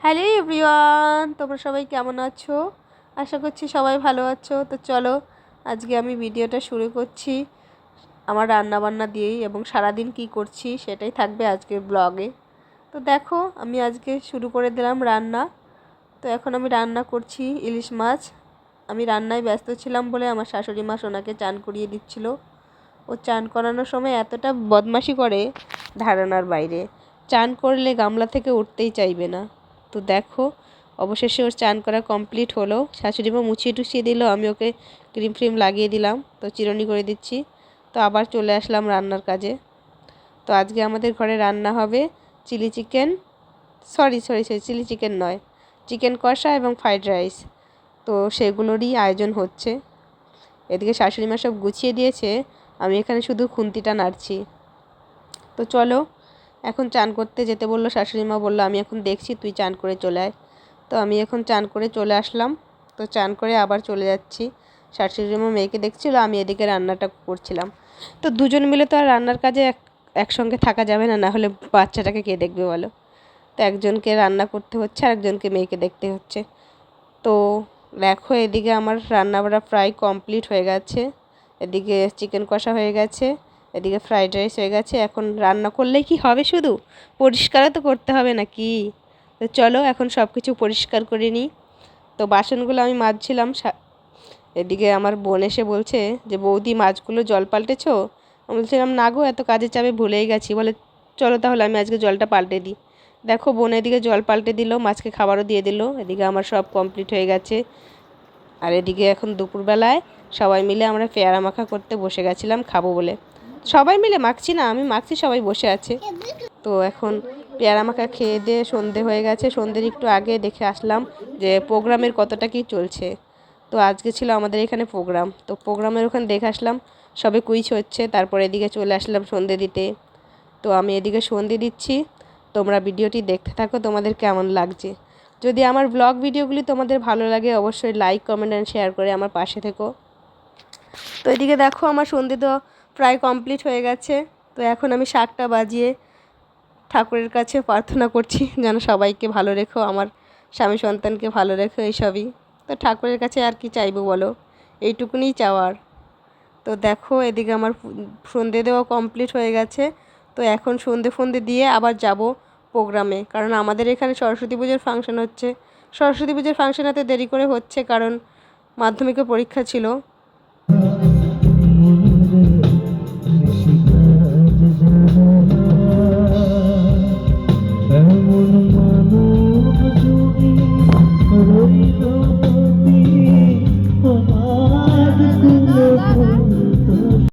Hello everyone, তোমরা সবাই কেমন আছো? আশা করছি সবাই ভালো আছো। তো চলো আজকে আমি ভিডিওটা শুরু করছি আমার রান্না বান্না দিয়েই, এবং সারাদিন কি করছি সেটাই থাকবে আজকের ব্লগে। তো দেখো আমি আজকে শুরু করে দিলাম রান্না। তো এখন আমি রান্না করছি ইলিশ মাছ। আমি রান্নায় ব্যস্ত ছিলাম বলে আমার শাশুড়ি মা সোনাকে চান করিয়ে দিচ্ছিল। ও চান করানোর সময় এতটা বদমাশি করে ধারণার বাইরে। চান করলে গামলা থেকে উঠতেই চাইবে না। তো দেখো অবশেষে ওর চান করা কমপ্লিট হলো। শাশুড়ি মা মুছিয়ে টুছিয়ে দিল, আমি ওকে ক্রিম ফ্রিম লাগিয়ে দিলাম, তো চিরুনি করে দিচ্ছি। তো আবার চলে আসলাম রান্নার কাজে। তো আজকে আমাদের ঘরে রান্না হবে chilli chicken, sorry chilli chicken নয়, চিকেন কষা এবং ফ্রাইড রাইস। তো সেগুলোরই আয়োজন হচ্ছে। এদিকে শাশুড়ি মা সব গুছিয়ে দিয়েছে, আমি এখানে শুধু খুন্তিটা নাড়ছি। তো চলো এখন চান করতে যেতে বললো শাশুড়ি মা, বললো আমি এখন দেখছি, তুই চান করে চলে আয়। তো আমি এখন চান করে চলে আসলাম। তো চান করে আবার চলে যাচ্ছি। শাশুড়ি মা মেয়েকে দেখছিল, আমি এদিকে রান্নাটা করছিলাম। তো দুজন মিলে তো আর রান্নার কাজে একসঙ্গে থাকা যাবে না, না হলে বাচ্চাটাকে কে দেখবে বলো। তো একজনকে রান্না করতে হচ্ছে আর একজনকে মেয়েকে দেখতে হচ্ছে। তো দেখো এদিকে আমার রান্না বাড়া প্রায় কমপ্লিট হয়ে গেছে। এদিকে চিকেন কষা হয়ে গেছে, এদিকে ফ্রাইড রাইস হয়ে গেছে। এখন রান্না করলেই কি হবে, শুধু পরিষ্কারও তো করতে হবে নাকি। তো চলো এখন সব কিছু পরিষ্কার করে নিই। তো বাসনগুলো আমি মাজছিলাম, এদিকে আমার বোন এসে বলছে যে বৌদি মাছগুলো জল পাল্টেছো? আমি বলছিলাম না গো, এত কাজের চাপে ভুলেই গেছি। বলে চলো তাহলে আমি আজকে জলটা পাল্টে দিই। দেখো বোন এদিকে জল পাল্টে দিল, মাছকে খাবারও দিয়ে দিল। এদিকে আমার সব কমপ্লিট হয়ে গেছে। আর এদিকে এখন দুপুরবেলায় সবাই মিলে আমরা পেয়ারা মাখা করতে বসে গেছিলাম খাবো বলে। সবাই মিলে মাখছি না, আমি মাখছি, সবাই বসে আছে। তো এখন পেয়ারা মাখা খেয়ে দিয়ে সন্ধে হয়ে গেছে। সন্ধ্যের একটু আগে দেখে আসলাম যে প্রোগ্রামের কতটা কি চলছে। তো আজকে ছিল আমাদের এখানে প্রোগ্রাম, তো প্রোগ্রামের ওখানে দেখে আসলাম সবে কুইজ হচ্ছে। তারপর এদিকে চলে আসলাম সন্ধে দিতে। তো আমি এদিকে সন্ধে দিচ্ছি, তোমরা ভিডিওটি দেখতে থাকো, তোমাদের কেমন লাগছে। যদি আমার ব্লগ ভিডিওগুলি তোমাদের ভালো লাগে অবশ্যই লাইক কমেন্ট অ্যান্ড শেয়ার করে আমার পাশে থেকো। তো এদিকে দেখো আমার সন্ধে তো প্রায় কমপ্লিট হয়ে গেছে। তো এখন আমি শাকটা বাজিয়ে ঠাকুরের কাছে প্রার্থনা করছি যেন সবাইকে ভালো রেখো, আমার স্বামী সন্তানকে ভালো রেখো, এইসবই। তো ঠাকুরের কাছে আর কি চাইবো বলো, এইটুকুনিই চাওয়ার। তো দেখো এদিকে আমার সন্ধে দেওয়া কমপ্লিট হয়ে গেছে। তো এখন সন্ধে দিয়ে আবার যাব প্রোগ্রামে, কারণ আমাদের এখানে সরস্বতী পুজোর ফাংশন হচ্ছে। সরস্বতী পুজোর ফাংশন এত দেরি করে হচ্ছে কারণ মাধ্যমিকের পরীক্ষা ছিল।